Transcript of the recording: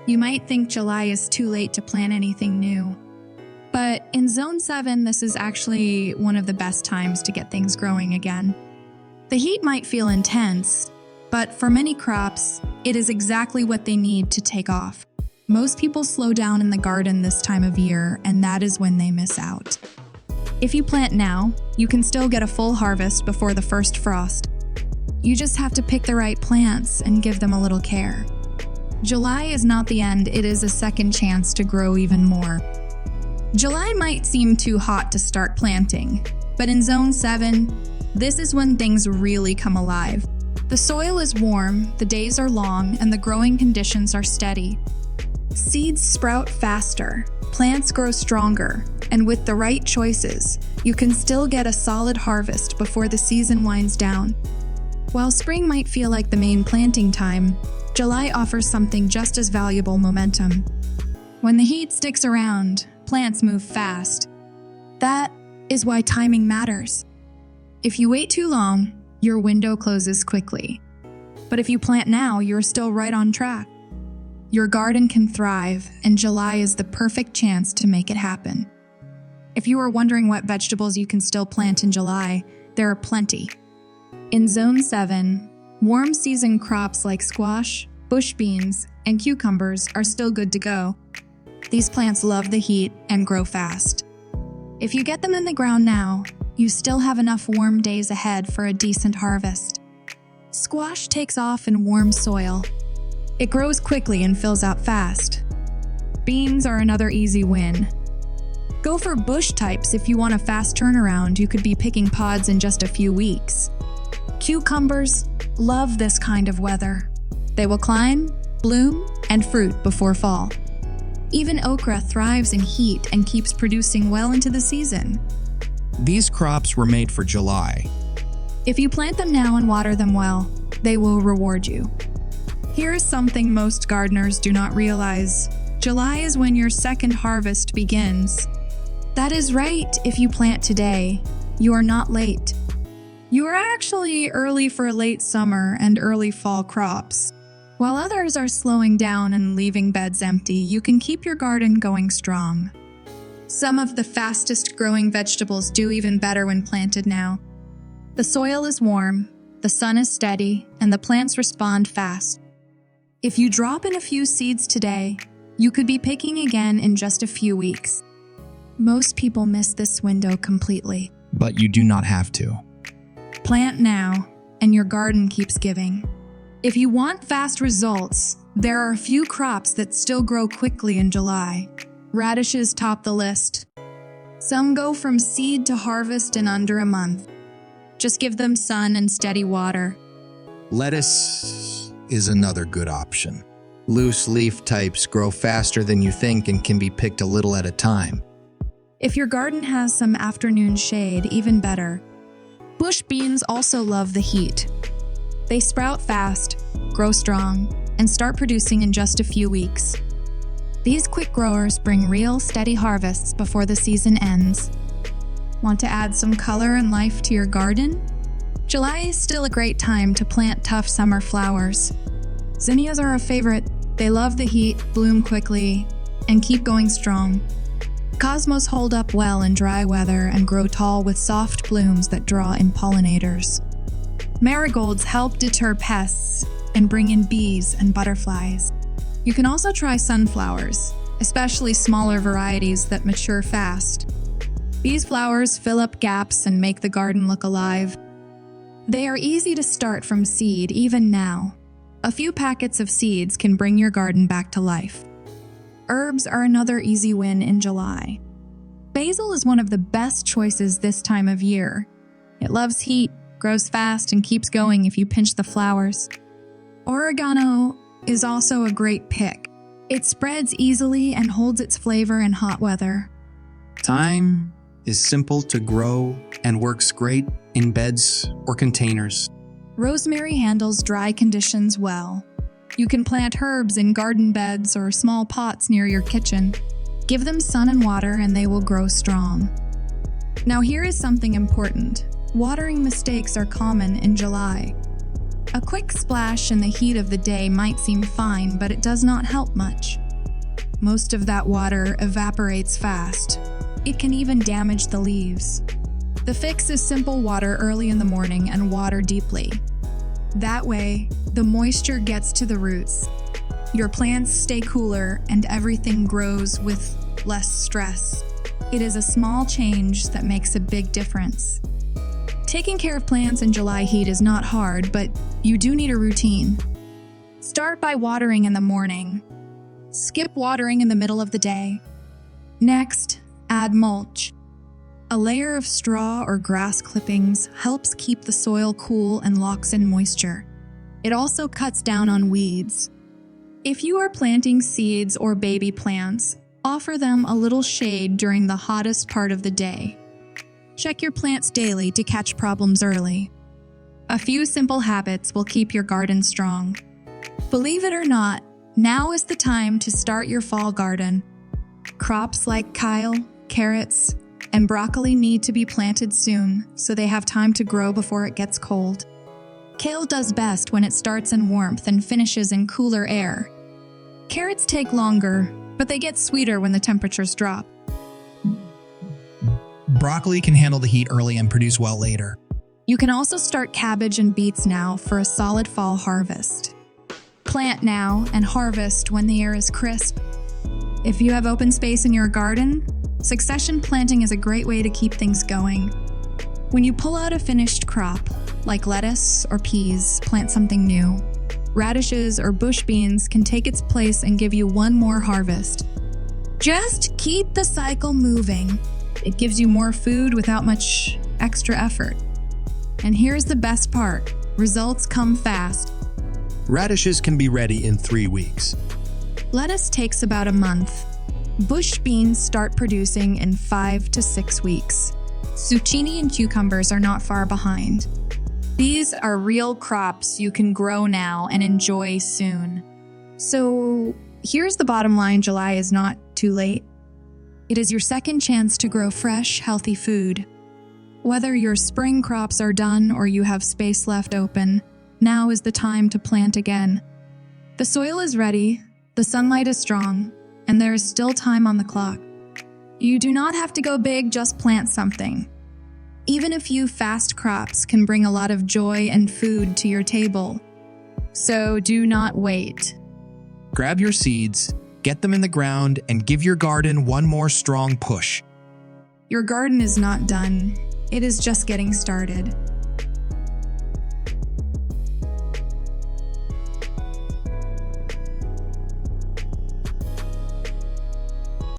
You might think July is too late to plant anything new. But in Zone 7, this is actually one of the best times to get things growing again. The heat might feel intense, but for many crops, it is exactly what they need to take off. Most people slow down in the garden this time of year, and that is when they miss out. If you plant now, you can still get a full harvest before the first frost. You just have to pick the right plants and give them a little care. July is not the end, it is a second chance to grow even more. July might seem too hot to start planting, but in Zone 7, this is when things really come alive. The soil is warm, the days are long, and the growing conditions are steady. Seeds sprout faster, plants grow stronger, and with the right choices, you can still get a solid harvest before the season winds down. While spring might feel like the main planting time, July offers something just as valuable: momentum. When the heat sticks around, plants move fast. That is why timing matters. If you wait too long, your window closes quickly. But if you plant now, you're still right on track. Your garden can thrive, and July is the perfect chance to make it happen. If you are wondering what vegetables you can still plant in July, there are plenty. In Zone 7, warm season crops like squash, bush beans, and cucumbers are still good to go. These plants love the heat and grow fast. If you get them in the ground now, you still have enough warm days ahead for a decent harvest. Squash takes off in warm soil. It grows quickly and fills out fast. Beans are another easy win. Go for bush types if you want a fast turnaround. You could be picking pods in just a few weeks. Cucumbers love this kind of weather. They will climb, bloom, and fruit before fall. Even okra thrives in heat and keeps producing well into the season. These crops were made for July. If you plant them now and water them well, they will reward you. Here is something most gardeners do not realize. July is when your second harvest begins. That is right, if you plant today, you are not late. You are actually early for late summer and early fall crops. While others are slowing down and leaving beds empty, you can keep your garden going strong. Some of the fastest growing vegetables do even better when planted now. The soil is warm, the sun is steady, and the plants respond fast. If you drop in a few seeds today, you could be picking again in just a few weeks. Most people miss this window completely. But you do not have to. Plant now, and your garden keeps giving. If you want fast results, there are a few crops that still grow quickly in July. Radishes top the list. Some go from seed to harvest in under a month. Just give them sun and steady water. Lettuce is another good option. Loose leaf types grow faster than you think and can be picked a little at a time. If your garden has some afternoon shade, even better. Bush beans also love the heat. They sprout fast, grow strong, and start producing in just a few weeks. These quick growers bring real, steady harvests before the season ends. Want to add some color and life to your garden? July is still a great time to plant tough summer flowers. Zinnias are a favorite. They love the heat, bloom quickly, and keep going strong. Cosmos hold up well in dry weather and grow tall with soft blooms that draw in pollinators. Marigolds help deter pests and bring in bees and butterflies. You can also try sunflowers, especially smaller varieties that mature fast. These flowers fill up gaps and make the garden look alive. They are easy to start from seed even now. A few packets of seeds can bring your garden back to life. Herbs are another easy win in July. Basil is one of the best choices this time of year. It loves heat, grows fast, and keeps going if you pinch the flowers. Oregano is also a great pick. It spreads easily and holds its flavor in hot weather. Thyme is simple to grow and works great in beds or containers. Rosemary handles dry conditions well. You can plant herbs in garden beds or small pots near your kitchen. Give them sun and water and they will grow strong. Now here is something important. Watering mistakes are common in July. A quick splash in the heat of the day might seem fine, but it does not help much. Most of that water evaporates fast. It can even damage the leaves. The fix is simple: water early in the morning and water deeply. That way, the moisture gets to the roots. Your plants stay cooler and everything grows with less stress. It is a small change that makes a big difference. Taking care of plants in July heat is not hard, but you do need a routine. Start by watering in the morning. Skip watering in the middle of the day. Next, add mulch. A layer of straw or grass clippings helps keep the soil cool and locks in moisture. It also cuts down on weeds. If you are planting seeds or baby plants, offer them a little shade during the hottest part of the day. Check your plants daily to catch problems early. A few simple habits will keep your garden strong. Believe it or not, now is the time to start your fall garden. Crops like kale, carrots, and broccoli need to be planted soon so they have time to grow before it gets cold. Kale does best when it starts in warmth and finishes in cooler air. Carrots take longer, but they get sweeter when the temperatures drop. Broccoli can handle the heat early and produce well later. You can also start cabbage and beets now for a solid fall harvest. Plant now and harvest when the air is crisp. If you have open space in your garden, succession planting is a great way to keep things going. When you pull out a finished crop, like lettuce or peas, plant something new. Radishes or bush beans can take its place and give you one more harvest. Just keep the cycle moving. It gives you more food without much extra effort. And here's the best part: results come fast. Radishes can be ready in 3 weeks. Lettuce takes about a month. Bush beans start producing in 5 to 6 weeks. Zucchini and cucumbers are not far behind. These are real crops you can grow now and enjoy soon. So here's the bottom line: July is not too late. It is your second chance to grow fresh, healthy food. Whether your spring crops are done or you have space left open, now is the time to plant again. The soil is ready, the sunlight is strong, and there is still time on the clock. You do not have to go big, just plant something. Even a few fast crops can bring a lot of joy and food to your table. So do not wait. Grab your seeds, get them in the ground, and give your garden one more strong push. Your garden is not done. It is just getting started.